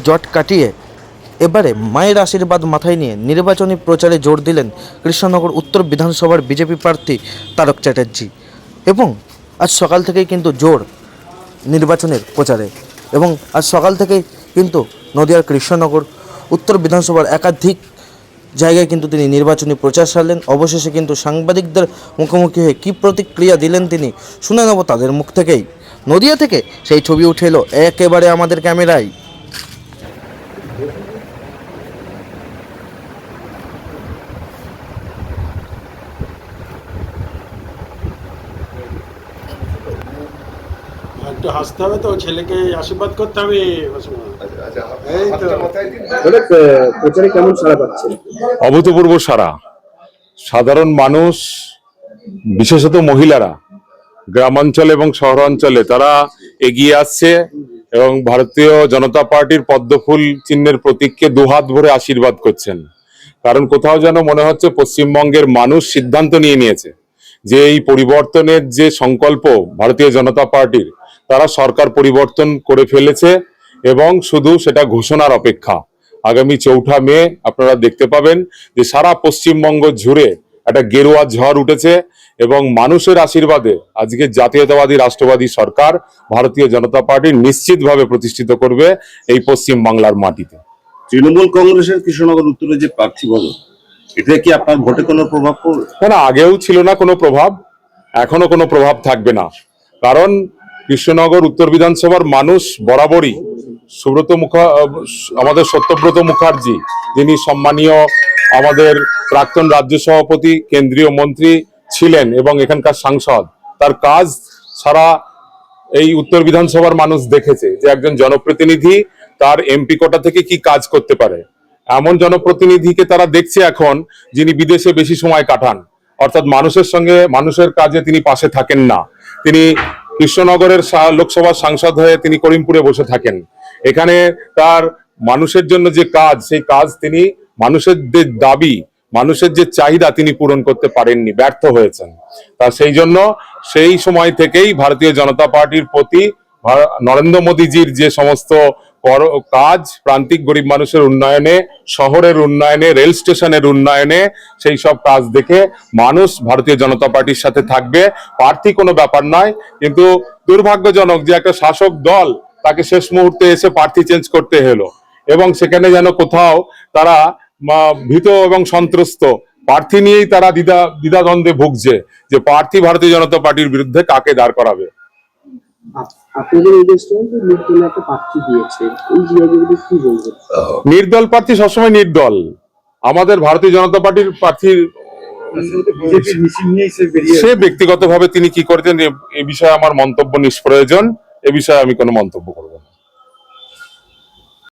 জট কাটিয়ে এবারে মায়ের আশীর্বাদ মাথায় নিয়ে নির্বাচনী প্রচারে জোর দিলেন কৃষ্ণনগর উত্তর বিধানসভার বিজেপি প্রার্থী তারক চ্যাটার্জি। এবং আজ সকাল থেকেই কিন্তু জোর নির্বাচনের প্রচারে, এবং আজ সকাল থেকেই কিন্তু নদিয়ার কৃষ্ণনগর উত্তর বিধানসভার একাধিক জায়গায় কিন্তু তিনি নির্বাচনী প্রচার সারলেন। অবশেষে কিন্তু সাংবাদিকদের মুখোমুখি হয়ে কী প্রতিক্রিয়া দিলেন তিনি শুনে নেব তাদের মুখ থেকেই। নদিয়া থেকে সেই ছবি উঠে এলো একেবারে আমাদের ক্যামেরায়। একটু হাসতে হবে তো, ছেলেকে আশীর্বাদ করতে হবে। এই তো প্রচারে কেমন সাড়া পাচ্ছে? অভূতপূর্ব সাড়া। সাধারণ মানুষ, বিশেষত মহিলারা গ্রামাঞ্চলে এবং শহরাঞ্চলে তারা এগিয়ে আসছে এবং ভারতীয় জনতা পার্টির পদ্মফুল চিহ্নের প্রতীককে দুহাত ভরে আশীর্বাদ করছেন। কারণ কোথাও যেন মনে হচ্ছে পশ্চিমবঙ্গের মানুষ সিদ্ধান্ত নিয়েছে যে এই পরিবর্তনের যে সংকল্প ভারতীয় জনতা পার্টির, তারা সরকার পরিবর্তন করে ফেলেছে এবং শুধু সেটা ঘোষণার অপেক্ষা। আগামী 4 মে আপনারা দেখতে পাবেন যে সারা পশ্চিমবঙ্গ জুড়ে একটা গেরুয়া ঝড় উঠেছে এবং মানুষের আশীর্বাদে আজকে জাতীয়তাবাদী রাষ্ট্রবাদী সরকার ভারতীয় জনতা পার্টি নিশ্চিতভাবে প্রতিষ্ঠিত করবে এই পশ্চিম বাংলার মাটিতে। তৃণমূল কংগ্রেসের কৃষ্ণনগর উত্তরে যে প্রার্থী বলো, এটা কি আপনার ভোটে কোনো প্রভাব পড়বে? না, আগেও ছিল না কোনো প্রভাব, এখনো কোনো প্রভাব থাকবে না। কারণ কৃষ্ণনগর উত্তর বিধানসভার মানুষ বরাবরই আমাদের সত্যব্রত মুখার্জি, যিনি সম্মানীয় আমাদের প্রাক্তন রাজ্য সভাপতি, কেন্দ্রীয় মন্ত্রী ছিলেন এবং এখানকার সাংসদ, তার কাজ সারা এই উত্তর বিধানসভার মানুষ দেখেছে যে একজন জনপ্রতিনিধি তার এমপি কোটা থেকে কি কাজ করতে পারে। এমন জনপ্রতিনিধিকে তারা দেখছে এখন, যিনি বিদেশে বেশি সময় কাটান, অর্থাৎ মানুষের সঙ্গে মানুষের কাজে তিনি পাশে থাকেন না। তিনি কৃষ্ণনগরের লোকসভার সাংসদ হয়ে তিনি করিমপুরে বসে থাকেন। এখানে তার মানুষের জন্য যে কাজ, সেই কাজ তিনি মানুষের যে দাবি, মানুষের যে চাহিদা তিনি পূরণ করতে পারেননি, ব্যর্থ হয়েছেন। তা সেই জন্য সেই সময় থেকেই ভারতীয় জনতা পার্টির প্রতি নরেন্দ্র মোদীজির যে সমস্ত কাজ, প্রান্তিক গরিব মানুষের উন্নয়নে, শহরের উন্নয়নে, রেল স্টেশনের উন্নয়নে, সেই সব কাজ দেখে মানুষ ভারতীয় জনতা পার্টির সাথে থাকবে। প্রার্থী কোনো ব্যাপার নয়, কিন্তু দুর্ভাগ্যজনক যে একটা শাসক দল তাকে শেষ মুহূর্তে এসে প্রার্থী চেঞ্জ করতে হলো এবং সেখানে যেন কোথাও তারা ভীত এবং সন্ত্রস্ত প্রার্থী নিয়েই তারা দ্বিধাদ্বন্দ্বে ভুগছে যে প্রার্থী ভারতীয় জনতা পার্টির বিরুদ্ধে কাকে দাঁড় করাবে। নির্দল প্রার্থী সবসময় নির্দল। আমাদের ভারতীয় জনতা পার্টির প্রার্থীর সে ব্যক্তিগতভাবে তিনি কি করেছেন এ বিষয়ে আমার মন্তব্য নিষ্প্রয়োজন। এ বিষয়ে আমি কোনো মন্তব্য করব।